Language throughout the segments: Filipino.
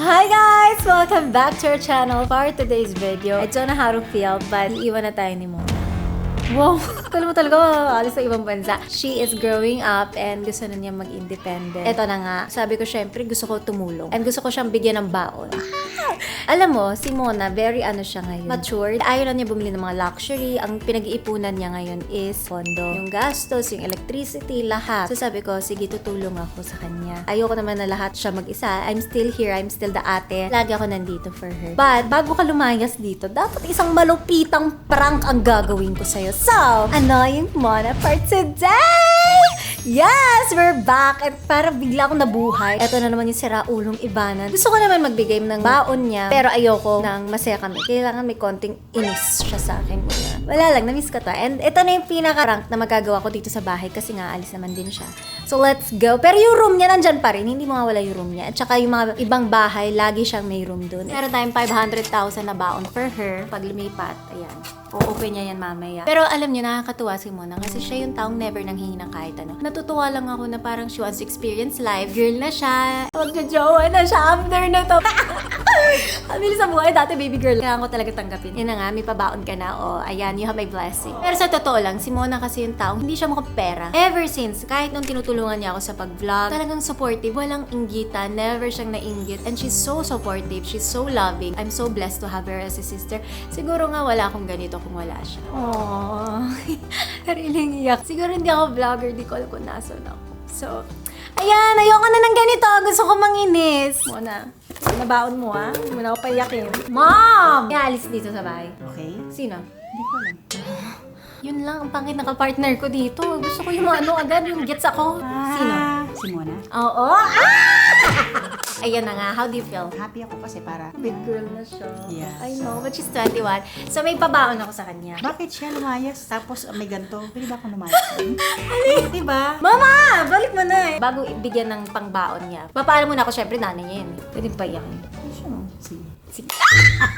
Hi guys! Welcome back to our channel. For today's video, I don't know how to feel, but iiwan na tayo ni Mona. Wow! Kala mo talaga, alis sa ibang bansa. She is growing up and gusto na niya mag-independent. Ito na nga, sabi ko syempre gusto ko tumulong. And gusto ko siyang bigyan ng baon. Alam mo, si Mona, very ano siya ngayon. Matured. Ayaw na niya bumili ng mga luxury. Ang pinag-iipunan niya ngayon is pondo. Yung gastos, yung electricity, lahat. So sabi ko, sige, tutulong ako sa kanya. Ayoko naman na lahat siya mag-isa. I'm still here. I'm still the ate. Lagi ako nandito for her. But, bago ka lumayas dito, dapat isang malupitang prank ang gagawin ko sa'yo. So, Annoying Mona for today! Yes! We're back! At para bigla akong nabuhay. Ito na naman yung siraulong ibanan. Gusto ko naman magbigay ng baon niya, pero ayoko nang masaya kami. Kailangan may konting inis siya sa akin muna. Wala lang, na-miss ko to. And ito na yung pinaka-rank na magagawa ko dito sa bahay kasi nga alis naman din siya. So let's go. Pero yung room niya nandyan pa rin. Hindi mawawala yung room niya. At saka yung mga ibang bahay, lagi siyang may room dun. Meron tayong 500,000 na baon for her. Pag lumipat, ayan. O-open niya yan mamaya. Pero alam niyo, nakakatuwa si Mona kasi siya yung taong never nang hingi ng kahit ano. Natutuwa lang ako na parang she wants to experience life. Girl na siya. Magja-jowa na siya after na to. Ang bilis sa buhay. Dati baby girl. Kailangan ko talaga tanggapin. Yan na nga, may pabaon ka na. O, ayan, you have my blessing. Pero sa totoo lang, si Mona kasi yung taong hindi siya mukhang pera. Ever since, kahit nung tinutulungan niya ako sa pag-vlog, talagang supportive. Walang inggitan. Never siyang nainggit. And she's so supportive. She's so loving. I'm so blessed to have her as a sister. Siguro nga wala akong ganito kung wala siya. Aww. Kariling iyak. Siguro hindi ako vlogger. Di ko alam kung nasan ako. So, ayan. Ayoko na ng ganito. Gusto ko manginis. Mona, nabaon mo ha. Hindi mo na ako paiyakin. Mom! Ialis dito sa bahay. Okay. Sino? Hindi ko alam. Yun lang. Ang pangit na ka-partner ko dito. Gusto ko yung ano agad. Yung gets ako. Sino? Si Mona. Oo. Ayan na nga. How do you feel? Happy ako kasi para... Big girl na siya. Yes. I know, but she's 21. So, may pabaon ako sa kanya. Bakit siya lumayas? Tapos may ganito. Pwede ba akong lumayas? Diba? Mama! Balik mo na eh. Bago ibigyan ng pangbaon niya, papaano muna ako, syempre nanay niya yun. Pwede paiyakin. Sige. Sige.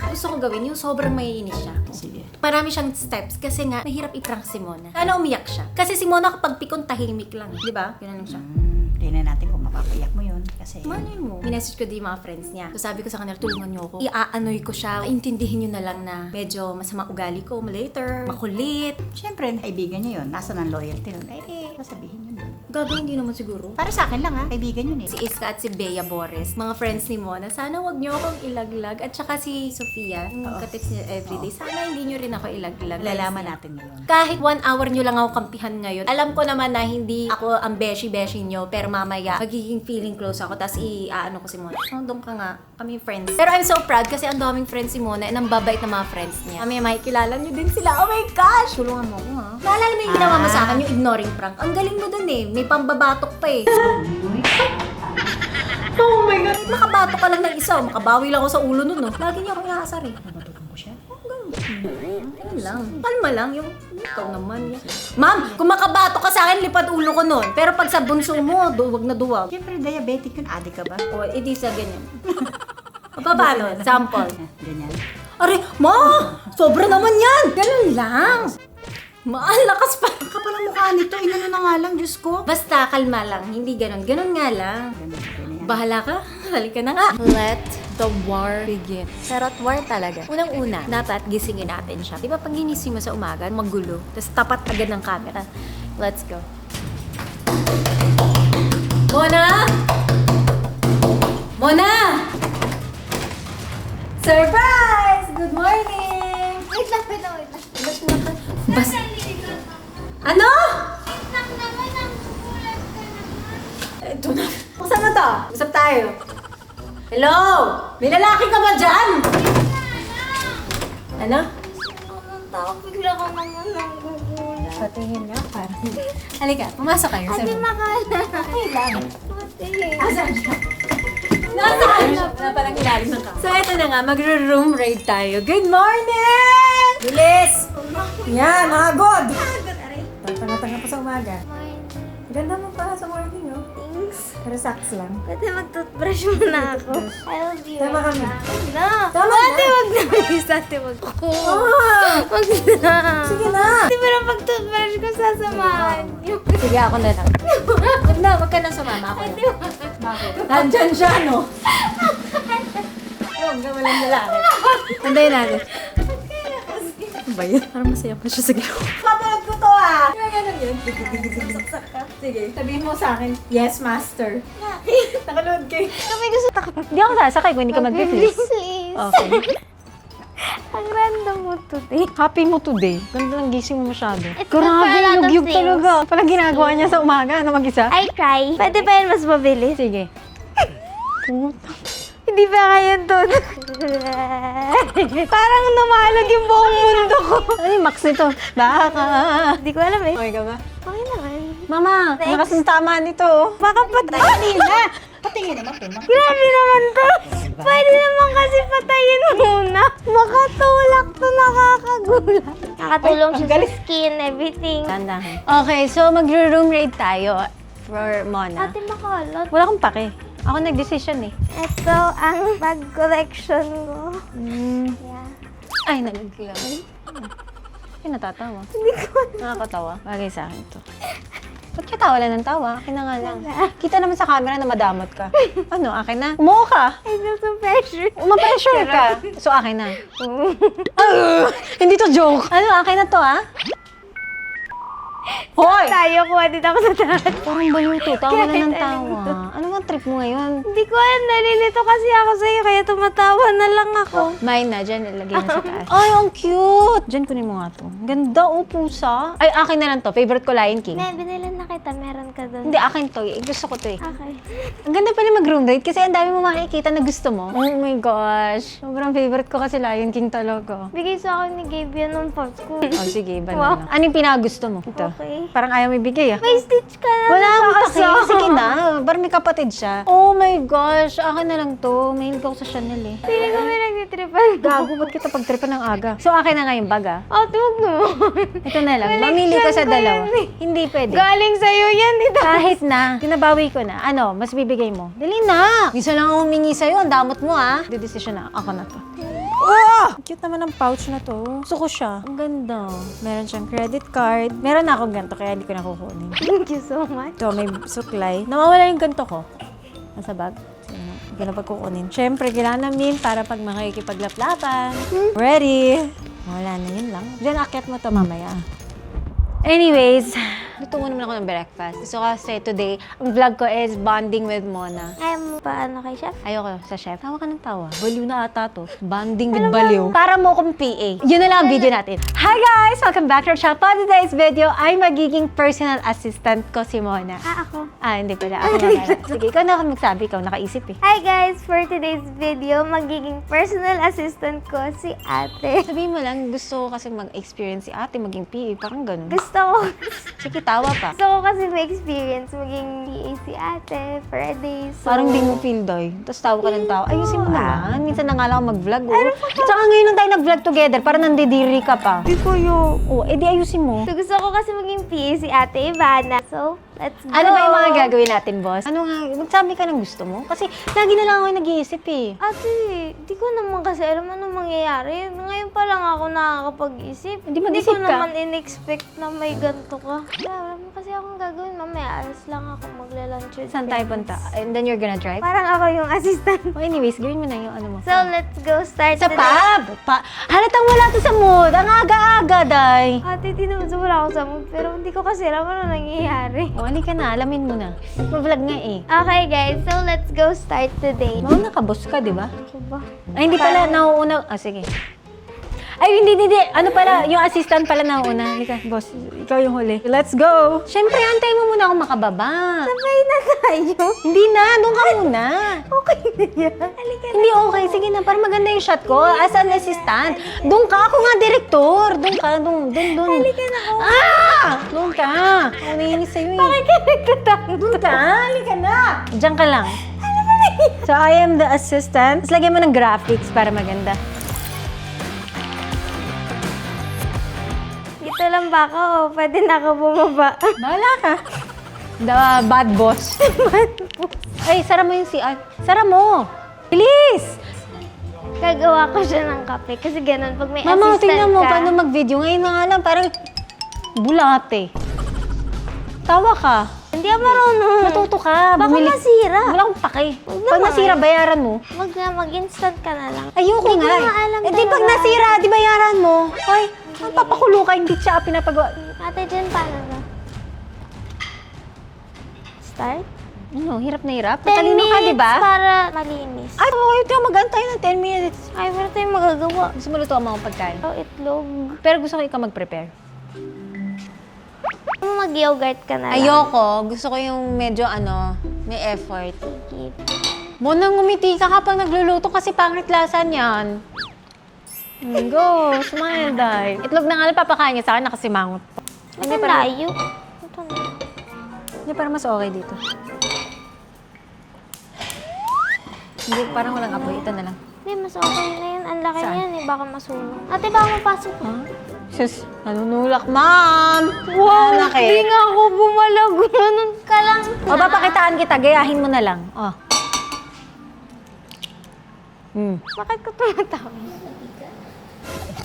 Gusto ko gawin yung sobrang maiinis siya. Sige. Marami siyang steps kasi nga, mahirap i-prank si Mona. Sana umiyak siya. Kasi si Mona kapag pikon, tahimik lang. Diba? Yun lang siya. Tingnan natin kung mapapayak mo yun. Kasi... Malay mo. Minessage ko din yung mga friends niya. So sabi ko sa kanila, tulungan niyo ako. Iaanoy ko siya. Intindihin niyo na lang na medyo masama ugali ko later. Makulit. Siyempre, kaibigan niya yun. Nasa ng loyalty nun. Sasabihin yun. Gagawin hindi naman siguro. Para sa akin lang ha. Kaibigan yun eh. Si Iska at si Bea Boris, mga friends ni Mona, sana wag niyo akong ilaglag. At saka si Sofia, yung ka-text niya everyday, sana hindi niyo rin ako ilaglag. Lalaman natin ngayon. Kahit 1 hour niyo lang ako kampihan ngayon, alam ko naman na hindi ako ang beshi-beshi niyo, pero mamaya, magiging feeling close ako, tapos i-ano ko si Mona. Oh, doon ka nga, kami friends. Pero I'm so proud kasi ang daming friends si Mona, and ang babait na mga friends niya. Kami makikilala niyo din sila. Oh my gosh! Tulungan mo ako ha. Naalala mo yung ginawa mo sa akin, yung ignoring prank. Ang galing mo dun eh. May pambabatok pa eh. Oh my God! Makabatok ka lang ng isa. Makabawi lang ako sa ulo nun, no? Lagi niya akong iasar eh. Natutulong ko siya. Ayun lang. Kalma lang. Yung ikaw naman. Ma'am, kung makabatok ka sa akin, lipad ulo ko nun. Pero pag sa bunso mo, duwag na duwag. Siyempre, diabetic yun. Adik ka ba? O, edi sa ganyan. O, paano? Sample. Ganyan. Are, ma! Sobra naman yan! Ganun lang. Ang lakas pa. Ang kapal ang mukha nito. Inano na nga lang, Diyos ko. Basta, kalma lang. Hindi ganun. Ganun nga lang. Ganyan. Bahala ka. Halika na nga. Let the war begin. Pero at war talaga. Unang-una, dapat gisingin natin siya. Di ba pag ginising mo sa umaga, magulo. Tapos tapat agad ng camera. Let's go. Mona! Mona! Surprise! Good morning! Wait lang. Bas... Ano? Ito na. Saan na to? Usap tayo. Hello? May lalaki ka ba dyan? Ano? Bigla ka naman nagugulat. Patingin nga, parang... Halika, pumasok kayo. Hindi makala. Okay lang. Patingin. Asan siya? Nasaan siya? Wala palang ilalim ng ka. So, ito na nga, magro-room raid tayo. Good morning! Bilis! Yan, mga god! Tanga-tanga pa sa umaga. Ganda mo pa sa morning, oh. Thanks. Pero saks lang. Pwede mag-toothbrush muna ako. I love you. Tama kami. Wag na. Tama Ate, na. wag na. Please, ate, wag ako. Ah! Wag na. Sige na! Di ba na pag-toothbrush ko sasamahan? Sige, ako na lang. Wag na, wag ka na sumama. Ako na. Ate, wag. Bakit? Nandyan siya, no? huwag ka walang lalaki. Andayin natin. Ano ba yun? Parang masaya pa siya sa ginawa. Papalad ko to ah! Kaya ganun yun. Saksak ka. Sige, sabihin mo sa akin, yes, master. Nakaload kayo. Kami gusto takot. Hindi ako sasakay kung hindi ka mag-please. Please. Okay. Ang random mo today. Happy mo today. Ganda ng gising mo masyado. It's good for a lot of yugyug things. talaga. Parang ginagawa niya sa umaga na mag-isa. I try. Pwede pa yun mas mabilis. Sige. Hindi ba kaya doon? Parang lumalog yung buong mundo ko. Ano yung max nito? Baka. Hindi ko alam eh. Okay ka ba? Okay naman. Mama, Next. lakas ng tama nito. Baka patay. Kanina! Patingin naman to. Grabe naman to. Pwede naman kasi patayin muna. Makatulak to, nakakagulat. Nakatulong siya sa skin, everything. Tandahan. Okay, so mag-room raid tayo for Mona. Ate makalat. Wala akong pake. Ako nag-decision eh. Ito ang bag collection ko. Yeah. Ay, nalaglag. Ay, natatawa. Hindi ko Nakakatawa. Bagay sa akin to. Ba't ka tawa lang ng tawa? Akin na nga lang. Kita naman sa camera na madamot ka. Ano, akin na? Umuha ka. I feel so pressure. Uma-pressure ka. So, akin na. Hindi to joke. Ano, akin na to, ha? Hoy! Tayo, kuha din ako sa taas. Parang baliw to. Tawa na ng Kahit tawa. Ano nga trip mo ngayon? Hindi ko alam, nalilito kasi ako sa'yo, kaya tumatawa na lang ako. Mine na, dyan. Ilagay mo sa taas. Ay, ang cute! Dyan kunin mo nga to. Ganda, oh, pusa. Ay, akin na lang to. Favorite ko, Lion King. May binilan na kita, meron ka doon. Hindi, akin to. Gusto ko to eh. Okay. Ang ganda pala mag-room date kasi ang dami mo makikita na gusto mo. Oh my gosh. Sobrang favorite ko kasi Lion King talaga. Bigay sa akin ni Gabe yan nung pops ko. Oh, sige, iba Wow. na lang. Ano yung pinakagusto mo? Ito. Okay. Parang ayaw may bigay ah. May stitch ka na. Wala akong nasa take. aso. Sige na. Parang may kapatid siya. Oh my gosh. Akin na lang to. Mahilig ako sa Chanel eh. Pili ko may nagtitripan. Gago, ba't kita pagtripan ng aga? So, akin na nga yung bag ah. Oh, tuwag naman. Ito na lang. Collection Mamili ka sa ko dalawa. yan eh. Hindi pwede. Galing sa'yo yan, ito. Kahit na. Tinabawi ko na. Ano, mas bibigay mo. Dali na. Minsan lang ako humingi sa'yo. Ang damot mo ah. Didesisyon na. Ako na to. Oh! Cute naman ang pouch na to. Gusto ko siya. Ang ganda. Meron siyang credit card. Meron na akong ganito kaya hindi ko na kukunin. Thank you so much. Ito, may suklay. Nawawala yung ganito ko. Nasa bag. Hindi na pagkukunin. Siyempre, kailangan namin para pag makikipaglaplapan. Ready? Wala na yun lang. Diyan, akyat mo to mamaya. Anyways, luto mo naman ako ng breakfast. So kasi today, ang vlog ko is bonding with Mona. Ayaw mo pa ano kay chef? Ayoko sa chef. Tawa ka ng tawa. Baliw na ata to. Bonding with baliw. Para mo akong PA. Yun na lang ang video natin. Hi guys! Welcome back to our channel. For today's video, ay magiging personal assistant ko si Mona. Ako. Hindi pala. Ako na pala. Sige, ikaw na ako magsabi. Ikaw nakaisip eh. Hi guys! For today's video, magiging personal assistant ko si ate. Sabihin mo lang, gusto ko kasi mag-experience si ate maging PA. Parang ganun. Gusto ko. Sige, tawa pa. Gusto ko kasi may experience maging PA si ate for a day. So, Parang di mo feel, Doy. Tapos tawa ka ng tawa. Ayusin mo naman. Minsan na nga lang ako mag-vlog, oh. Tsaka ngayon lang tayo nag-vlog together. Parang nandidiri ka pa. Hindi ko yun. Oh, edi ayusin mo. So, gusto ko kasi maging PA si ate Ivana. So, let's go. Ano ba yung mga gagawin natin, boss? Ano nga, magsabi ka ng gusto mo? Kasi lagi na lang ako yung nag-iisip eh. Ate, di ko naman kasi alam ano mangyayari. Ngayon pa lang ako nakakapag-isip. Hindi Hindi mag-isip ko ka. naman in-expect na may ganito ka. Wala mo kasi akong gagawin. Mamaya, alas lang ako magla-lunch with Saan tayo punta? And then you're gonna drive? Parang ako yung assistant. Oh, anyways, gawin mo na yung ano mo. So, let's go start Sa today. pub! Halatang wala to sa mood. Ang aga-aga, day. Ate, wala ako sa mood. Pero hindi ko kasi alam ano nangyayari. O, ka na. Alamin mo na. Mag-vlog nga eh. Okay guys, so let's go start today. Mauna ka, boss ka, di ba? Ako ba? Ay, hindi pala. Nauuna. Sige. Ay, hindi. Ano pala, yung assistant pala nauuna. Halika, boss. Ikaw yung huli. Let's go! Siyempre, antay mo muna ako makababa. Sabay na tayo. Hindi na. Doon ka muna. Okay na yan. Halika na. Hindi okay. Sige na. Para maganda yung shot ko. As an assistant. Doon ka. Ako nga, director. Doon ka. Doon. Halika na ako. Doon ka. Ako naiinis sa'yo eh. Bakit ka nagtatanong? Doon ka. Halika na. Diyan ka lang. So, I am the assistant. Tapos lagyan mo ng graphics para maganda. Dito lang ba ako o pwede na ako bumaba? Bahala ka. The bad boss. Ay, sara mo yung CR. Sara mo. Bilis! Gagawa ko siya ng kape kasi ganun pag may Mama, assistant tingnan mo ka. paano mag-video. Ngayon na nga lang, parang bulate. Tawa ka. Hindi ako marunong. Matuto ka. Baka masira. Wala akong pake. Huwag Pag naman. nasira, bayaran mo. Wag na, mag-instant ka na lang. Ayoko Hindi ko nga. nga alam Eh di pag talaga. nasira, di bayaran mo. Hoy, ang papakulo ka, hindi siya pinapagawa. Ate Jen, paano ba? Start? Ano, hirap na hirap? 10 Matalino ka, minutes di ba? para malinis. Ay, okay, ito mag-antay ng 10 minutes. Ay, wala tayong magagawa. Gusto mo luto ang mga pagkain. Oh, itlog. Pero gusto ko ikaw mag-prepare. Mag-yogurt ka na lang. Ayoko. Gusto ko yung medyo may effort. Sige. Muna ngumiti ka kapag nagluluto kasi pangit lasa niyan. Go, smile, Day. Itlog na nga lang papakain niya sa akin, nakasimangot pa. Ito layo. Ito na. Hindi, parang mas okay dito. Hindi, parang walang apoy. Ito na lang. Hindi, mas okay na yun. Ang laki Saan? niyan eh. Baka masunog. Ate, baka mapasok. Huh? Sus, nanunulak, ma'am! Wow, Anak eh. hindi nga ako bumalag. Ganun ka lang. O, papakitaan kita. Gayahin mo na lang. O. Bakit ka tumatawa?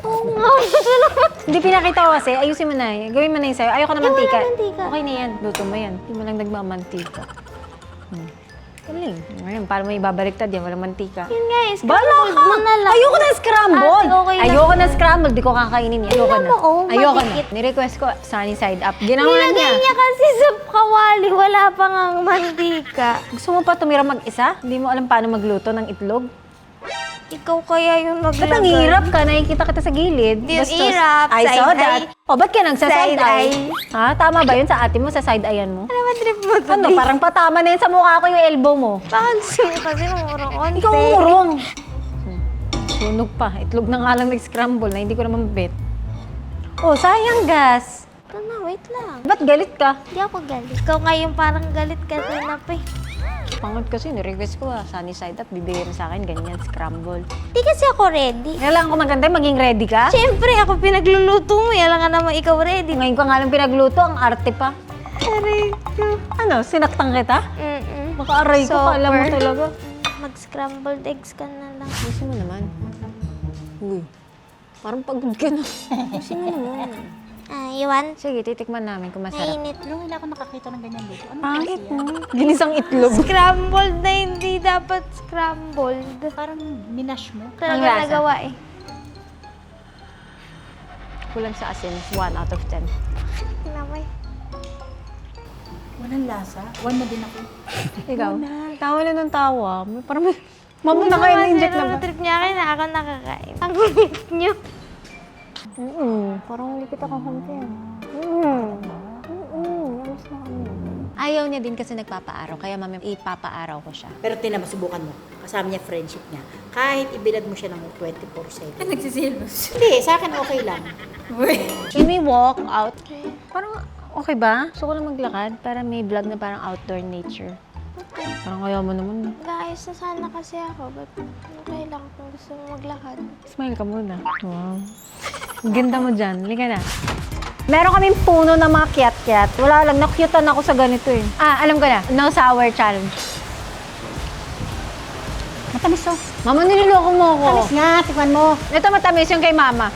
Oo nga. Hindi pinakita ko kasi. Ayusin mo na. Gawin mo na yung sa'yo. Ayoko na Eh, wala mantika. mantika. Okay na yan. Luto mo yan. Hindi mo lang nagmamantika. Galing. Ngayon, paano mo ibabaliktad yan? Walang mantika. Yun nga eh. Bala Scrambled ka! mo na lang. Ayoko na scramble! Ate, okay lang. Ayoko na scramble. Di ko kakainin yan. Ayoko na. mo, oh, Ayoko na. madikit. Ni-request ko, sunny side up. Ginawa Nilagay niya. niya kasi sa kawali. Wala pa nga mantika. Gusto mo pa tumira mag-isa? Hindi mo alam paano magluto ng itlog? Ikaw kaya yung Ba't maglagay. ang hirap ka? Nakikita kita sa gilid. Di, Bastos. hirap. I Side saw eye. that. O, ba't ka nagsaside Side eye? eye. Ha? Tama ba yun sa ate mo, sa side eye mo? Ano ba trip mo to? Ano, parang patama na yun sa mukha ko yung elbow mo. Baka gusto mo kasi nangurong konti. Ikaw umurong. Sunog pa. Itlog na nga lang nag-scramble na hindi ko naman bet. Oh, sayang gas. Ito na, wait lang. Ba't galit ka? Hindi ako galit. Ikaw ngayon parang galit kasi na pa eh. Pangot kasi, ni-request ko sunny side up, bibigay mo sa akin, ganyan, scramble. Di kasi ako ready. Kailangan ko magantay, maging ready ka? Siyempre, ako pinagluluto mo. Yalan nga naman ikaw ready. Ngayon ko nga lang pinagluto, ang arte pa. Aray ko. Ano, sinaktan kita? Baka aray ko, kala mo talaga. Mag-scrambled eggs ka na lang. Ayusin mo naman. Uy, parang pagod ka na. Ayusin mo naman. Iwan. Sige, titikman namin kung masarap. Mainit. Pero wala akong nakakita ng ganyan dito. Ano Pangit kasi yan? mo. Ginisang itlog. Scrambled na hindi dapat scrambled. Parang minash mo. Ang Talaga lasa. nagawa eh. Kulang sa asin, 1 out of 10. Kinamay. Walang lasa. One na din ako. Ikaw? Tawa na ng tawa. Parang may... Mamo na kayo na-inject na ba? Trip niya akin na ako nakakain. Ang kulit niyo. Parang likit ako konti. Alas na kami. Ayaw niya din kasi nagpapaaraw, kaya mami, ipapaaraw ko siya. Pero masubukan mo. Kasama niya friendship niya. Kahit ibilad mo siya ng 24/7. Nagsisilos. Hindi, sa akin okay lang. Can we walk out? Parang okay ba? Gusto ko na maglakad para may vlog na parang outdoor nature. Parang kaya mo naman. Nag-aayos na sana kasi ako. But okay lang kung gusto mo maglakad. Smile ka muna. Wow. Ang ganda mo dyan. Halika na. Meron kaming puno ng mga kiat-kiat. Wala lang, nakyutan ako sa ganito eh. Alam ko na. No sour challenge. Matamis oh. Mama, niloloko mo ako. Matamis nga, tikman mo. Ito matamis yung kay mama.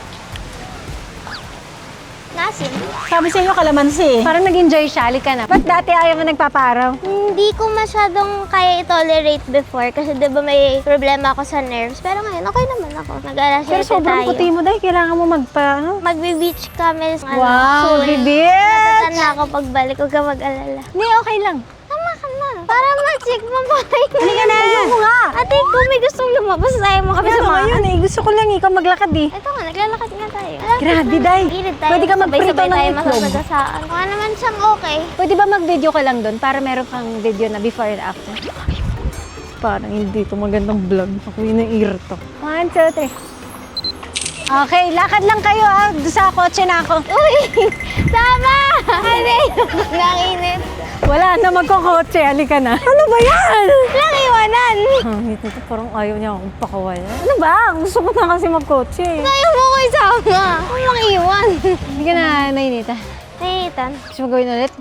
Nasin. Sabi sa inyo, kalamansi. Parang nag-enjoy siya. Halika na. Ba't dati ayaw mo nagpapaaraw? Hindi ko masyadong kaya i-tolerate before kasi di ba may problema ako sa nerves. Pero ngayon, okay naman ako. Nag-alas Pero sobrang puti mo dahil kailangan mo Magbe-beach kami. Wow, soon. bibit! Natatan na ako pagbalik. Huwag ka mag-alala. Hindi, okay lang. Tama ka na. Para ma-check mo ba kayo? Halika na. Ayaw mo nga. Ate, kung may gustong lumabas, ayaw mo kami Ano samahan. ngayon eh. Gusto ko lang ikaw maglakad eh. Ito nga, naglalakad nga tayo. Grabe, Day. Gilid tayo. Pwede ka magprito Sabay-sabay ng tayo itlog. masasagasaan. Mukha naman siyang okay. Pwede ba mag-video ka lang doon para meron kang video na before and after? Parang hindi to magandang vlog. Ako yung naiirito. 1, 2, 3. Okay, lakad lang kayo Doon sa kotse na ako. Uy! Sama! Ate, nanginit. Wala na magkakotse. Halika na. Ano ba yan? Lang iwanan. Hangit nito. Parang ayaw niya akong pakawala. Ano ba? Gusto ko na kasi magkotse. Ayaw mo ko isama. Huwag mong iwan. Hindi ka na nainita. Nainitan. Gusto mo gawin ulit?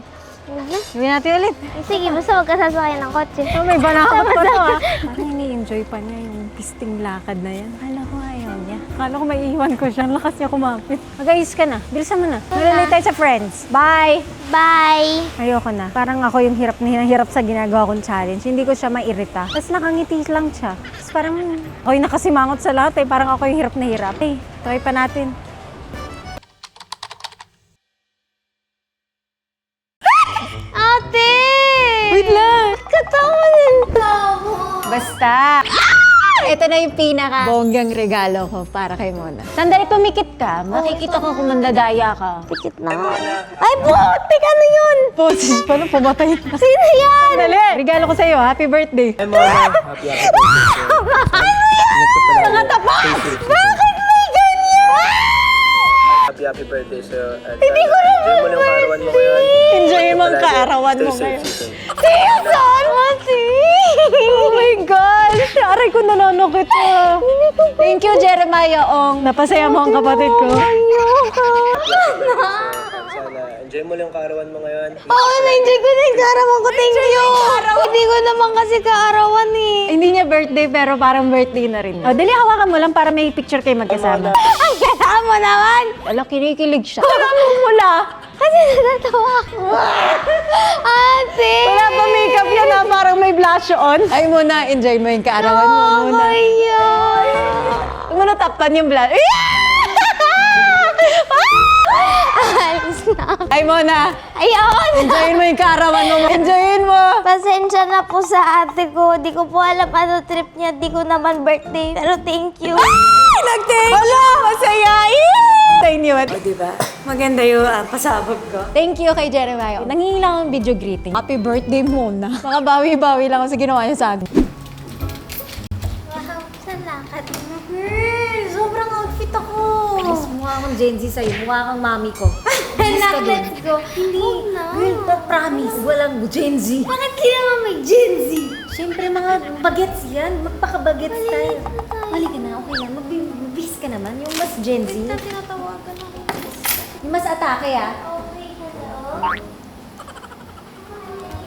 Gawin natin ulit. Sige, basta huwag ka sasakay ng kotse. Oh, may banakot pa to Parang ini-enjoy pa niya yung pisting lakad na yan. Alam ko ayaw niya. Akala ko maiiwan ko siya. Ang lakas niya kumapit. Mag-ayos ka na. Bilisan mo na. Malalay tayo sa friends. Bye! Bye! Ayoko na. Parang ako yung hirap na hirap sa ginagawa kong challenge. Hindi ko siya mairita. Tapos nakangiti lang siya. Tapos parang ako yung nakasimangot sa lahat eh. Parang ako yung hirap na hirap. Eh, try pa natin. Ate! Wait lang! Katawa ng tao. Basta! Ito na yung pinaka-bonggang regalo ko para kay Mona. Sandali, pumikit ka. Makikita ko kung mandadaya ka. Pikit na nga. Ay, butik! Ano yun? Boses pa nung pumatay na. Sino yan? Sandali! Regalo ko sa'yo. Happy birthday! Hi, Mona. Happy birthday. Nakatapak! Bakit may ganyan? Happy birthday sa'yo. Hindi ko na enjoy mo lang kaarawan mo ngayon. Enjoy mo ang Palagi. kaarawan mo Stay ngayon. safe, stay safe. Season! Mati! Oh my gosh! Aray ko nananakit ka. Thank you, Jeremiah Ong. Napasaya mo ang kapatid ko. Sana enjoy mo lang kaarawan mo ngayon. Oo, na-enjoy ko na yung kaarawan ko. Thank you! Hindi ko naman kasi kaarawan eh. Hindi niya birthday pero parang birthday na rin. O, dali hawakan mo lang para may picture kayo magkasama. Ang ganda mo naman! Wala, kinikilig siya. Wala mo mula. Kasi natatawa ako. Ate! Wala pa makeup yan na parang may blush on. Ay muna, enjoy mo yung kaarawan mo muna. Oh my God! Huwag mo na takpan yung blush. Alis na. Ay muna, Ayun! enjoyin mo yung kaarawan mo. Enjoyin mo. Pasensya na po sa ate ko. Di ko po alam ano trip niya. Di ko naman birthday. Pero thank you. Nag-thank you! Hala, masaya! Thank you. O, diba? Maganda yung pasabog ko. Thank you kay Jeremiah. Nangingi lang akong video greeting. Happy birthday muna. Mga bawi-bawi lang ako sa ginawa niya sa akin. Wow, salamat. Sobrang outfit ako. Mas mukha akong Gen Z sa'yo. Mukha kang mami ko. Anak, let's go. Hindi na. Girl, promise. Walang Gen Z. Bakit di naman may Gen Z? Siyempre, mga bagets yan. Magpaka-bagets tayo. Mali ka na, okay lang. Magbibis ka naman. Yung mas Gen Z. Kita tinatawagan ako. Yung mas atake, ah. Okay, hello?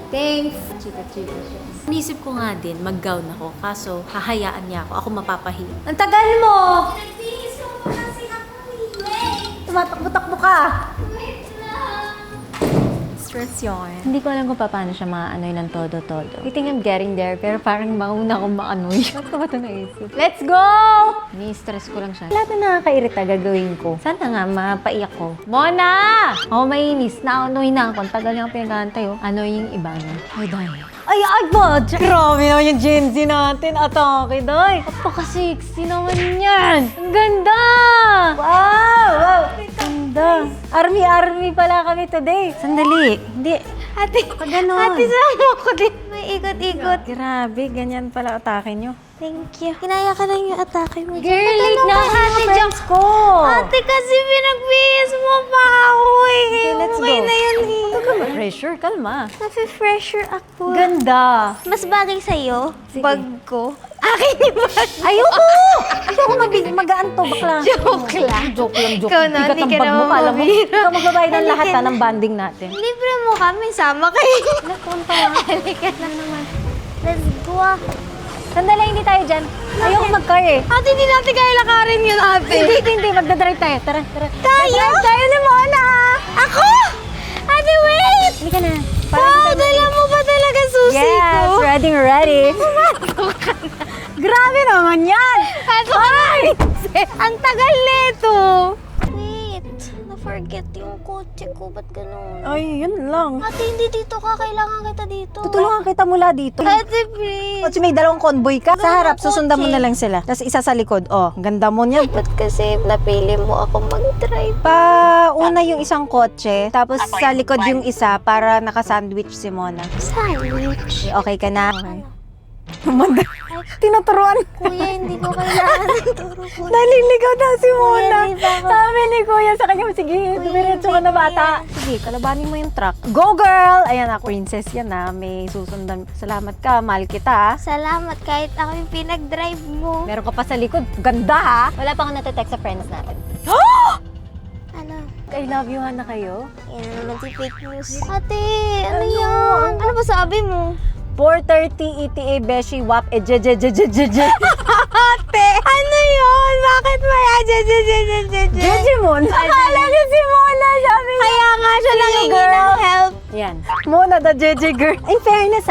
Thanks. Chika-chika siya. Inisip ko nga din, mag-gown ako. Kaso, hahayaan niya ako. Ako mapapahiya. Ang tagal mo! Nagbihis mo kasi ako. Wait! Tumatakbo-takbo ka! Wait lang. Stress yun. Hindi ko alam kung paano siya maanoy ng todo-todo. I think I'm getting there, pero parang mauna akong maanoy. Ba't ko ba ito naisip? Let's go! Ni-stress ko lang siya. Lahat na nakakairita gagawin ko. Sana nga, mapaiyak ko. Mona! Ako mainis. Naanoy na ako. Ang tagal niya ang pinagantay, oh. Ano yung iba na? Ay, dahil. Ay, ba? Grabe naman yung Gen Z natin. Atake, day. Apaka-sexy naman yan. Ang ganda! Wow! Ganda. Army pala kami today. Sandali. Hindi. Ate, Pag ganon. ate, sama ako din. May ikot-ikot. Grabe, ganyan pala atake nyo. Thank you. Kinaya ka lang yung atake mo. Girl, Ate, late na naman, ako ate, sa friends ko. Ate, kasi pinagbihis mo pa ako eh. Okay, let's Okay go. na yun eh. Huwag ka ma-pressure, kalma. Nafe-fresher ako. Ganda. Mas bagay sa'yo, Sige. bag ko. Akin yung bag. Ayoko! Ayoko magaan to, bakla. Joke lang. Joke lang. Ikaw na, Bigat hindi ang ka bag mo, naman kala mo. mabira. Ikaw magbabayad ng Halika lahat na. ng banding natin. Libre mo kami, sama kayo. Nakunta nga. Halika na naman. Let's go ah. Sandali, hindi tayo dyan. Ayoko mag-car eh. Ate, hindi natin kaya lakarin yun, ate. Hindi. Magdadrive tayo. Tara. Tayo? Magdadrive tayo ni Mona. Ako? Ate, wait! Hindi ka na. Wow, dala mo pa talaga susi Yes, ko. ready. Grabe naman yan. Pasok ka na. Ang tagal nito. Wait, na-forget yung kotse ko. Ba't ganun? Ay, yun lang. Ate, hindi dito ka. Kailangan kita dito. Tutulungan kita mula dito. Ate, please. Kasi may dalawang convoy ka. Sa Dalawang harap, susundan mo kotse. na lang sila. Tapos isa sa likod. Oh, ganda mo niyan. Ba't kasi napili mo ako mag-drive? Pauna yung isang kotse, tapos sa likod yung isa para naka-sandwich si Mona. Sandwich. Okay ka na? Okay. Manda. Tinuturuan. Kuya, hindi ko kailangan ng turo ko. Naliligaw daw si Mona. Kuya, di ba ako- Sabi ni Kuya sa kanya, sige, dumiretso ka na bata. Sige, kalabanin mo yung truck. Go girl! Ayan na, princess yan na. May susundan. Salamat ka, mahal kita. Salamat kahit ako yung pinag-drive mo. Meron ka pa sa likod. Ganda ha? Wala pa akong nate-text sa friends natin. Ano? I love you na kayo. Yan na naman si fake news. Ate, ano yan? Ano ba sabi mo? 4:30 ETA Beshi WAP Ate, ano yun? Bakit may Jejemon. Akala niya si Mona, sabi niya. Kaya nga siya nangingi ng help. Yan. Mona, the Jeje girl. In fairness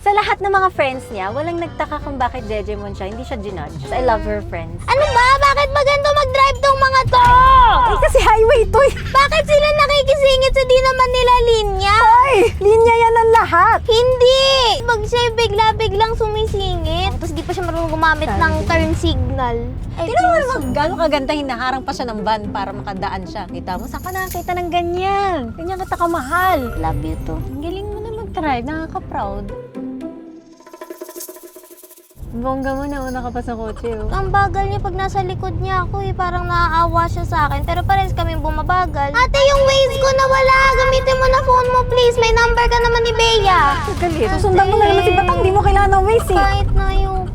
sa lahat ng mga friends niya, walang nagtaka kung bakit Jejemon siya. Hindi siya ginudge. I love her friends. Ano ba? Bakit maganda mag-drive tong mga to? Eh, kasi highway to eh. Bakit sila nakikisingit sa di naman nila linya? Ay, linya yan ang lahat. Hindi! Pag siya bigla-biglang sumisingit, tapos di pa siya marunong gumamit ng turn signal. Tingnan mo naman, gano'ng kaganda, hinaharang pa siya ng van para makadaan siya. Kita mo, saan ka nakakita ng ganyan? Ganyan kita kamahal. Love you too. Ang galing mo na mag-drive, nakaka-proud. Bongga mo, nauna ka pa sa kotse, oh. Ang bagal niya pag nasa likod niya ako eh. Parang naaawa siya sa akin. Pero parehas kami bumabagal. Ate, yung Waze ko nawala. Gamitin mo na phone mo, please. May number ka naman ni Bea. Galit. Susundan mo na naman si Batang, di mo kailangan ng Waze eh. Kahit na yung...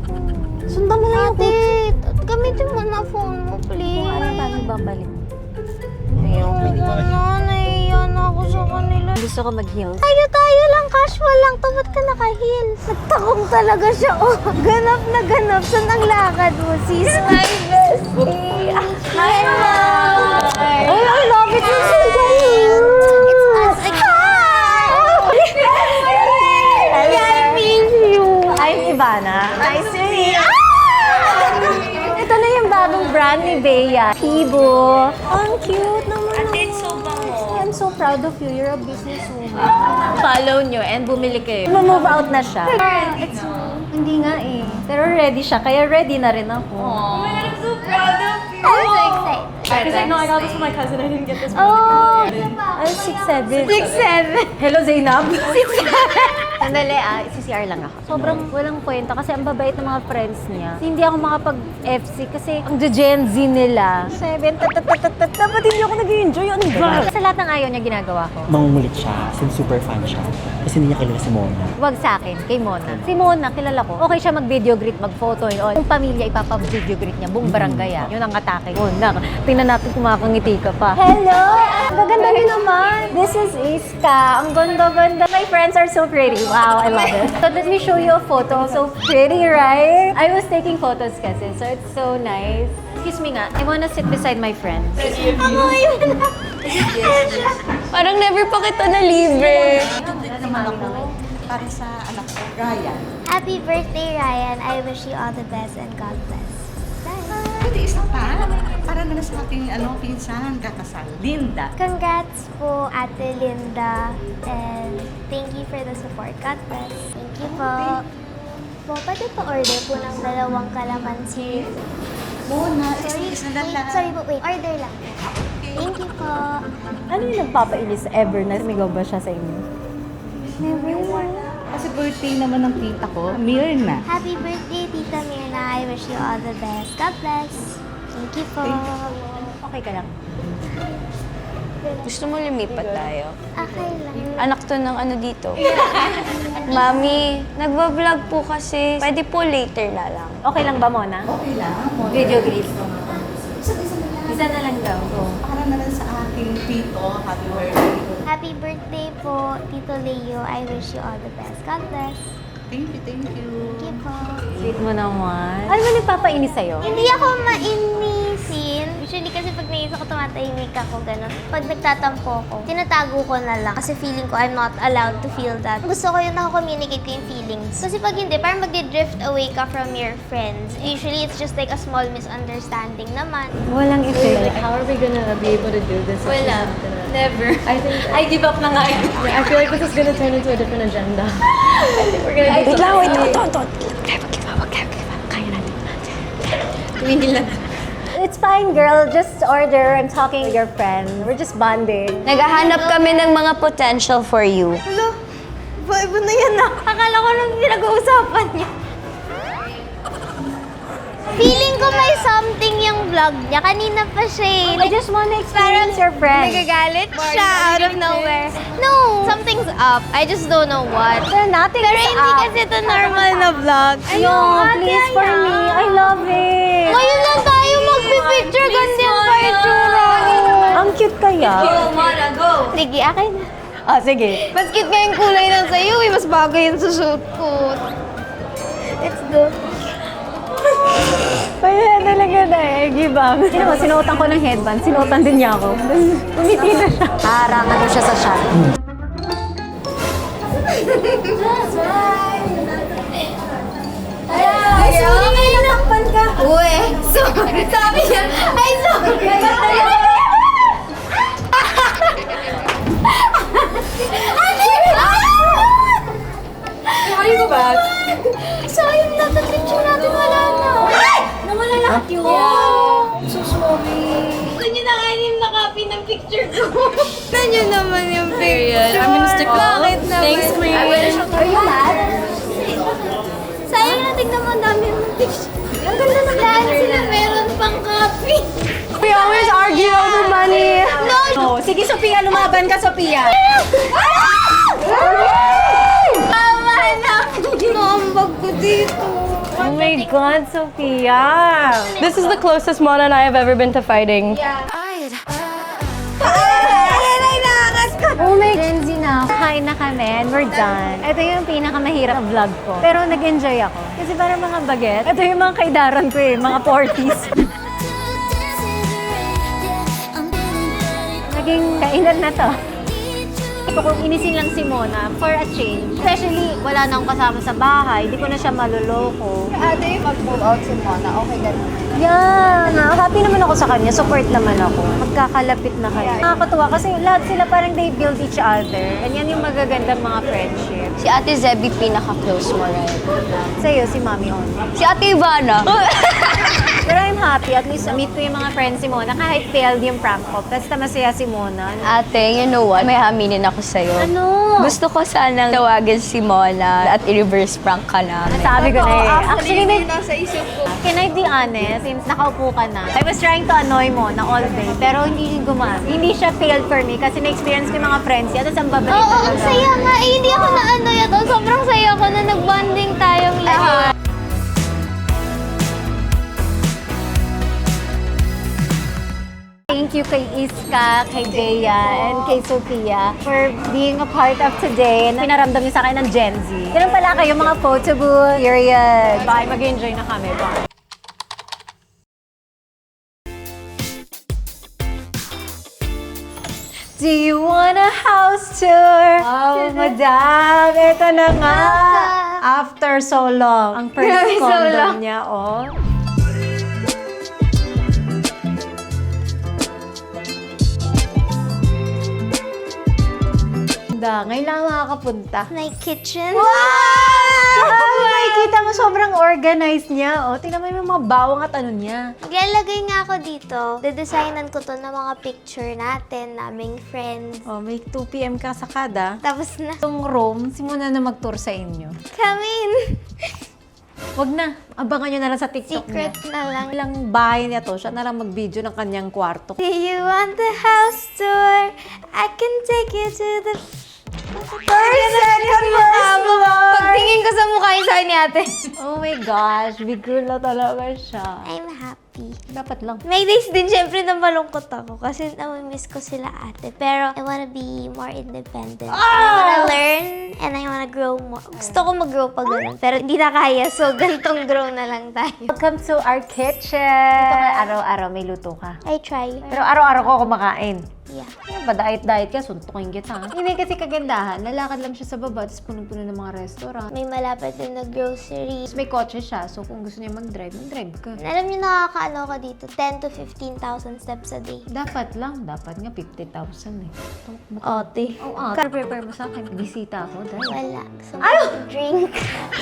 Sundan mo na yung Ate, gamitin mo na phone mo, please. Kung ano tayo babalik. Ayoko na. Nahiya na ako sa kanila. Gusto ko mag-heels. Tayo lang. Casual lang. To, ba't ka naka-heels? Nagtakong talaga siya. Oh, ganap na ganap. Saan ang lakad mo, sis? My bestie. Hi, Mom. Oh, I love it. It's so It's us again. I miss you. I'm Ivana. Nice to meet you. Ito na yung bagong brand ni Bea. Tibo. Ang cute naman. Ate, so bango. I'm so proud of you. You're a businesswoman. Follow nyo and bumili kayo. Move out na siya. Hindi nga eh. Pero ready siya. Kaya ready na rin ako. Oh my God, I'm so proud of you. I'm so excited. Because I know I got this from my cousin. I didn't get this from Oh, Ay, 6'7". 6'7". Hello, Zainab. 6'7". Sandali CCR lang ako. Sobrang walang kwenta kasi ang babait ng mga friends niya. Hindi ako makapag-FC kasi ang Gen Z nila. 7, dapat hindi ako nag-enjoy. Ano ba? Sa lahat ng ayaw niya ginagawa ko. Mangungulit siya, since super fan siya. Kasi hindi niya kilala si Mona. Wag sa akin, kay Mona. Si Mona, kilala ko. Okay siya mag-video greet, mag-photo and all. Kung pamilya, ipapa-video greet niya. Buong barangay Yun ang atake. Mona, tingnan natin kung makakangiti ka pa. Hello! Gaganda niyo naman. This is Iska. Ang ganda-ganda. My friends are so pretty. Wow, I love it. So let me show you a photo. So pretty, right? I was taking photos kasi, so it's so nice. Excuse me nga, I wanna sit beside my friends. Ako yun. Parang never pa kita na-libre. Para sa anak ko, Ryan. Happy birthday, Ryan. I wish you all the best and God bless. Bye. Pwede isa pa. Para na sa aking pinsan, kakasal. Linda. Congrats po, Ate Linda. And thank you for the support. God bless. Thank you po. Po, pwede pa order po ng 2 kalamansi. Mona, Sorry, isa na wait, lang. sorry po, wait. Order lang. Thank you po. Ano yung nagpapainis ever na sumigaw ba siya sa inyo? Kasi birthday naman ng tita ko, Mirna. Happy birthday, Tita Mirna. I wish you all the best. God bless. Thank you po. Okay ka lang. Gusto mo lumipat tayo? Okay lang. Anak to ng ano dito. Mami, nagbablog po kasi. Pwede po later na lang. Okay lang ba, Mona? Okay lang. Video greet. Isa na lang daw. Para na lang sa aking tito, happy birthday. Happy birthday po, Tito Leo. I wish you all the best. God bless. Thank you, thank you. Thank you po. Sweet mo naman. Ano ba nagpapainis sa'yo? Hindi ako mainisin. Usually kasi pag nainis ako, tumatahimik ako, gano'n. Pag nagtatampo ko, tinatago ko na lang kasi feeling ko I'm not allowed to feel that. Gusto ko yung nakakommunicate ko yung feelings. Kasi pag hindi, parang mag-drift away ka from your friends. Usually, it's just like a small misunderstanding naman. Walang effect. Like, how are we gonna be able to do this? Wala. Never. I think, I give up na nga. I feel like this is gonna turn into a different agenda. I think we're gonna do It's fine, girl. Just order. I'm talking with your friend. We're just bonding. Naghahanap kami ng mga potential for you. Hello? Iba na yan na. Akala ko nung pinag-uusapan niya. Feeling ko may something yung vlog niya. Kanina pa siya I just wanna experience your friend. Nagagalit siya out of nowhere. No! Something's up. I just don't know what. Nothing Pero is hindi up. kasi ito normal na vlog. No, please for me. I love it. Ngayon lang tayo magpipicture. Ganyan pa itsura. Ang cute kaya. Mona, go! Sige, akin na. Ah, sige. Mas cute nga yung kulay ng sa'yo eh. Mas bagay yung susuot ko. Let's go. Kaya talaga na eh. Sergi Bang. Sino mo, sinuotan ko ng headband. Sinuotan din niya ako. Umiti na siya. Harangan ko siya sa shot. Ay, sorry, may natakpan ka. Uwe, sorry. Sabi niya, ay, sorry. Sorry ko ba? Sayang na, picture natin wala na. Ay! Nawala lahat yun. Yeah. So sorry. Gusto niyo na kainin na copy ng picture ko. Ganyo naman yung period. I'm gonna stick with Bakit naman? Thanks, Queen. Are you mad? Sayang na, tignan mo ang dami ng picture. Ang ganda ng lahat sila meron pang copy. We always argue over money. No! Sige, Sophia, lumaban ka, Sophia. Tama na. Naambag ko dito. Oh my God, Sophia. This is the closest Mona and I have ever been to fighting. Oh my Gen Z na. Kain na kami and we're done. Ito yung pinakamahirap na vlog ko. Pero nag-enjoy ako. Kasi parang mga baget. Ito yung mga kaidaran ko eh, mga 40s. Naging kainan na to. Ito kung inisin lang si Mona for a change. Especially, wala na akong kasama sa bahay. Hindi ko na siya maluloko. Ate, mag-move out si Mona. Okay, ganun. Yeah, happy naman ako sa kanya. Support naman ako. Magkakalapit na kayo. Nakakatuwa kasi lahat sila parang they build each other. And yan yung magagandang mga friendship. Si Ate Zebby pinaka-close mo rin. Sa'yo, si Mami On. Si Ate Ivana. Pero I'm happy. At least meet ko yung mga friends si Mona. Kahit failed yung prank ko. Basta masaya si Mona. Ate, you know what? May haminin ako sa'yo. Ano? Gusto ko sanang tawagin si Mona at i-reverse prank ka namin. Sabi ko na eh. Actually, nasa isip ko. Can I be honest? Since nakaupo ka na, I was trying to annoy Mona all day. Pero hindi gumana. Hindi siya failed for me kasi na-experience ko yung mga friends niya. Tapos ang babalik Oo, talaga. ang saya nga. Eh, hindi ako na-ano yun. Sobrang saya ko na nag-bonding tayong lahat. Thank you kay Iska, kay Bea, and kay Sophia for being a part of today. And pinaramdam niyo sa akin ng Gen Z. Ganun pala kayo mga photo booth. Period. Bye, mag-enjoy na kami. Bye. Do you want a house tour? Oh, madam. Ito na nga. After so long. Ang first condo niya, oh. Ngayon lang makakapunta. My kitchen. Wow! Nakikita mo sobrang organized niya. Oh, tingnan mo yung mga bawang at ano niya. Maglalagay nga ako dito. Dedesignan ko to ng mga picture natin, naming friends. Oh, may 2 p.m. ka sa kada. Tapos na. Itong room, simula na mag-tour sa inyo. Come in. Wag na. Abangan nyo na lang sa TikTok Secret niya. na lang. Ilang bahay niya to, siya na lang mag-video ng kanyang kwarto. Do you want the house tour? I can take you to the Pagtingin ko sa mukha yung sabi ni ate. Oh my gosh, big girl na talaga siya. I'm happy. Dapat lang. May days din syempre na malungkot ako kasi namimiss ko sila ate. Pero I wanna be more independent. I wanna learn and I wanna grow more. Gusto ko mag-grow pa ganun. Pero hindi na kaya. So, ganitong grow na lang tayo. Welcome to our kitchen. Ito ka araw-araw may luto ka. I try. Pero araw-araw ko kumakain. Yeah. Ano ba, diet ka, suntukin kita. Hindi kasi kagandahan, lalakad lang siya sa baba, tapos punong-puno ng mga restaurant. May malapit din na grocery. Tapos may kotse siya, so kung gusto niya mag-drive ka. Alam niyo nakakaano ka dito, 10 to 15,000 steps a day. Dapat lang, dapat nga 50,000 eh. Tumakbo ka. Ate. Oo, prepare mo sa akin. Bisita ako, dahil. Wala. Gusto ko drink.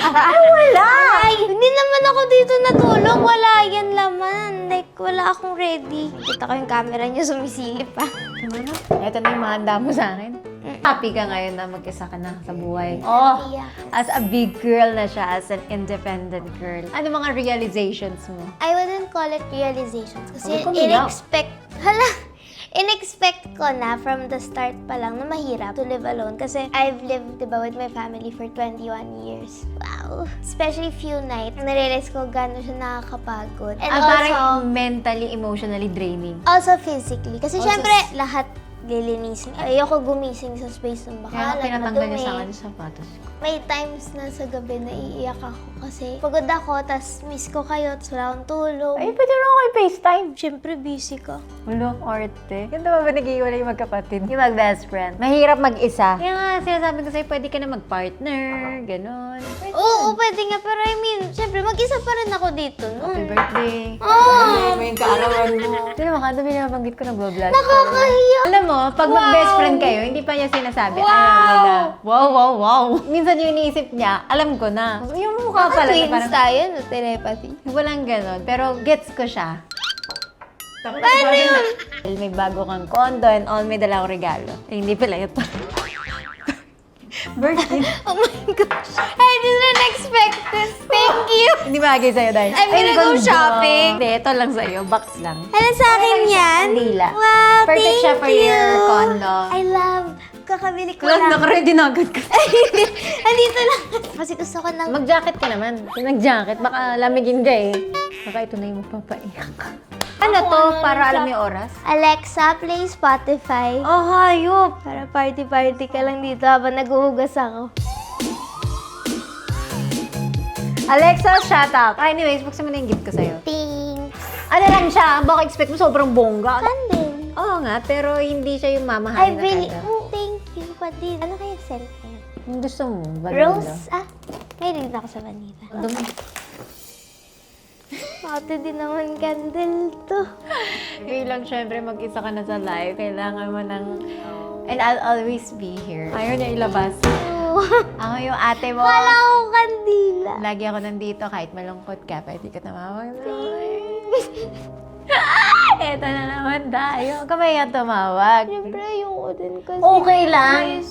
Ay, wala! Ay, hindi naman ako dito natulog. Wala yan laman. Like, wala akong ready. Kita ko yung camera niyo sumisilip pa. Ano na? Ito na yung mga handa mo sa akin. Happy ka ngayon na mag-isa ka na sa buhay. Oh, Yeah. as a big girl na siya, as an independent girl. Ano mga realizations mo? I wouldn't call it realizations kasi Huwag kang umiyak. in-expect ko na from the start pa lang na mahirap to live alone kasi I've lived, diba, with my family for 21 years. Wow! Especially few nights, narealize ko gano'n siya nakakapagod. And Parang mentally, emotionally draining. also physically. Kasi Also syempre, lahat lilinisin. Ayoko gumising sa space ng Kaya bakalan, pinatanggal niya madumi. sa akin yung sapatos ko. May times na sa gabi naiiyak ako kasi pagod ako, tas miss ko kayo, tas wala akong tulog. Ay, pwede naman kayo FaceTime. Siyempre busy ka. Ulo, arte. Ganito ba nag-iwalay yung magkapatid? Yung mag-best friend. Mahirap mag-isa. Kaya nga, sinasabi ko sa'yo, pwede ka na mag-partner, ganon. Oo, pwede nga, pero I mean, siyempre mag-isa pa rin ako dito. Happy birthday. Oh! May kaarawan mo. Sino mo, kada binabanggit ko nag-vlog. Nakakahiya! Alam mo, pag mag-best friend kayo, hindi pa niya sinasabi. Alam mo na. Wow, wow, wow. Minsan yung iniisip niya, alam ko na. Yung mukha pala. na Twins parang, tayo, no? Telepathy. walang ganon. Pero gets ko siya. Paano yun? May bago kang condo and all, may dala akong regalo. Eh, hindi pala ito. Birthday. Oh my gosh. I didn't expect this. Thank you. Hindi bagay sa'yo, dahil. I'm gonna go shopping. Hindi, ito lang sa'yo. Box lang. Ano sa akin yan? Kandila. Wow, Perfect thank siya for you. your condo. I love. Kakabili ko Wala, lang. naka-ready na agad ka. Andito lang. Kasi gusto ko ng... Mag-jacket ka naman. Nag-jacket, baka lamigin ka eh. Baka ito na yung magpapaiyak. Ano to? Para alam yung oras? Alexa, play Spotify. Oh, hayop! Para party-party ka lang dito habang naguhugas ako. Alexa, shut up! Anyways, buksan mo na yung gift ko sa'yo. Thanks. Ano lang siya? Baka expect mo sobrang bongga. Candle. Oo nga, pero hindi siya yung I mamahalin na really... candle. Oh, thank you. Pati, ano kaya scent na yun? Yung gusto mo, vanilla. Rose? Ah, may rin ako sa vanilla. Dumi. Ate din naman candle to. Bilang syempre mag-isa ka na sa live, kailangan mo ng... And I'll always be here. Ayaw niya ilabas. Oh. Ako yung ate mo. Wala akong kandila. Lagi ako nandito kahit malungkot ka, pwede ka tumawag. Eto na naman tayo. Kamay yan tumawag. Siyempre, ayoko din kasi. Okay lang. Guys,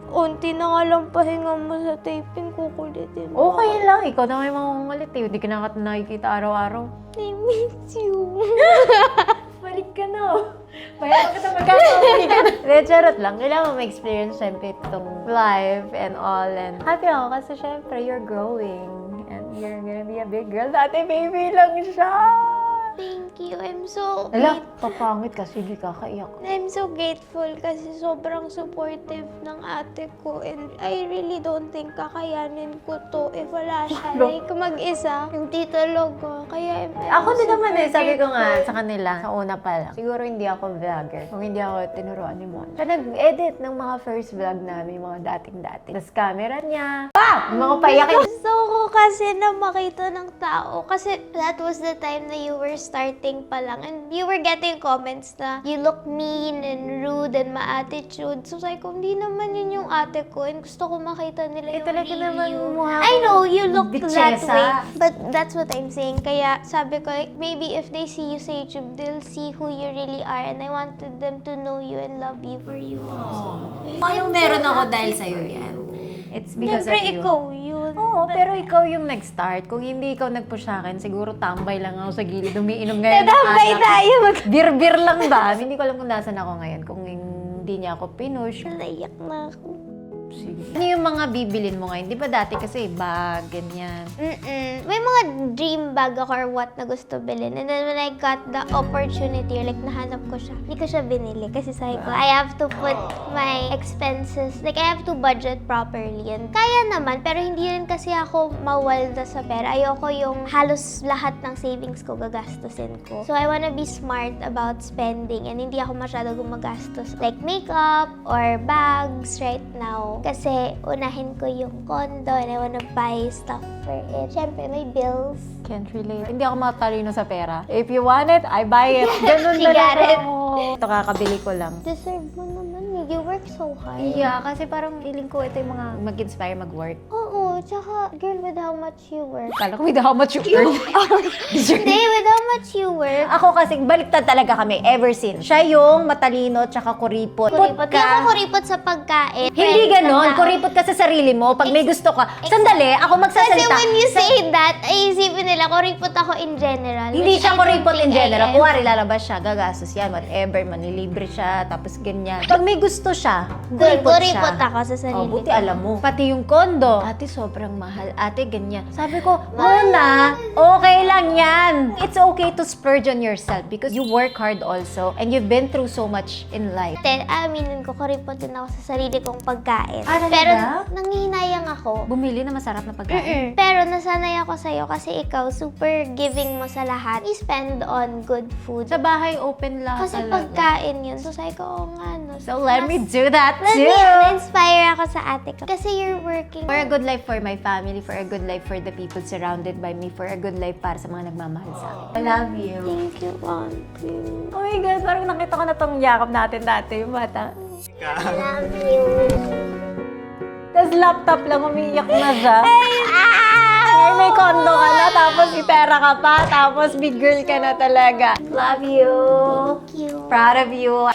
unti na nga lang pahinga mo sa taping, kukulitin. Okay lang. Ikaw na may mangungulit eh. Hindi ka na nakikita araw-araw. I miss you. Balik ka na. Bayan ka na magkakabalik ka na. Hindi, charot lang. Kailangan mo ma-experience syempre itong live and all. And happy ako kasi syempre you're growing. And you're gonna be a big girl. Dati baby lang siya. Thank you. I'm so Ala, papangit ka. Sige, kakaiyak. I'm so grateful kasi sobrang supportive ng ate ko and I really don't think kakayanin ko to if wala siya. Like, mag-isa, yung tita Logo. Kaya Ako din naman eh. Sabi ko nga sa kanila, sa una pa lang. Siguro hindi ako vlogger. Kung hindi ako tinuruan ni Mon. Siya nag-edit ng mga first vlog namin, mga dating-dating. Tapos camera niya. Yung mga paiyakin. gusto ko kasi na makita ng tao. Kasi that was the time na you were starting pa lang. And you were getting comments na you look mean and rude and ma-attitude. So sabi ko, hindi naman yun yung ate ko. And gusto ko makita nila yung talaga real naman you. mukha I know, you look that bitchesa. way. But that's what I'm saying. Kaya sabi ko, maybe if they see you sa YouTube, they'll see who you really are. And I wanted them to know you and love you for you. Yung meron ako dahil sa'yo yan. It's because Siyempre, of you. ikaw yun. Oo, pero ikaw yung nag-start. Kung hindi ikaw nag-push sa akin, siguro tambay lang ako sa gilid, umiinom ngayon. ng Tambay alak. tayo. Bir-bir lang ba? Hindi ko alam kung nasan ako ngayon. Kung hindi niya ako pinush. Naiyak na ako. Sige. Ano yung mga bibilin mo ngayon? Di ba dati kasi bag, ganyan. May mga dream bag ako or what na gusto bilhin. And then when I got the opportunity, like nahanap ko siya, hindi ko siya binili. Kasi sabi ko, I have to put my expenses, like I have to budget properly. And kaya naman, pero hindi rin kasi ako mawalda sa pera. Ayoko yung halos lahat ng savings ko gagastusin ko. So I wanna be smart about spending and hindi ako masyado gumagastos. Like makeup or bags right now. Kasi unahin ko yung condo and I wanna buy stuff for it. Siyempre, may bills. Can't relate. Hindi ako matalino sa pera. If you want it, I buy it. Ganun She na lang got it. ako. Ito kakabili ko lang. Deserve mo naman. You work so hard. Yeah, kasi parang feeling ko ito yung mga mag-inspire mag-work. Oo, tsaka, girl, with how much you work. Kala ko with how much you earn. Hindi, with how much you work. Ako kasi, baliktad talaga kami ever since. Siya yung matalino tsaka kuripot. Kuripot. Di ako kuripot sa pagkain. Hindi Friends ganon. lang ako. Kuripot ka sa sarili mo. Pag may gusto ka, sandali, ako Kasi magsasalita. when you say that, ay isipin nila, kuripot ako in general. Hindi which siya I don't kuripot in think I general. am. Kuwari, lalabas siya, gagastos yan, whatever, manilibre siya, tapos ganyan. Pag may gusto siya, kuripot siya. Kuripot ako sa sarili Oh, buti ko. alam mo. Pati yung kondo. Ate, ate, sobrang mahal. Ate, ganyan. Sabi ko, Mona, okay lang yan. It's okay to splurge on yourself because you work hard also and you've been through so much in life. Then, aminin ko, kuripot din ako sa sarili kong pagkain. Ah, talaga? Pero nanghihinayang ako. Bumili na masarap na pagkain. Pero nasanay ako sa'yo kasi ikaw super giving mo sa lahat. You spend on good food. Sa bahay, open lahat Kasi talaga. pagkain yun. So, sabi ko, oo nga, no. So, let me do that Let too. me na-inspire ako sa ate ko. Kasi you're working. For a good life for my family, for a good life for the people surrounded by me, for a good life para sa mga nagmamahal sa akin. I love you. Thank you, Auntie. Oh my God, parang nakita ko na tong yakap natin dati, yung bata. Love you. Tapos laptop lang, umiiyak na siya. Ngayon may kondo ka na, tapos may pera ka pa, tapos big girl ka na talaga. Love you. Thank you. Proud of you.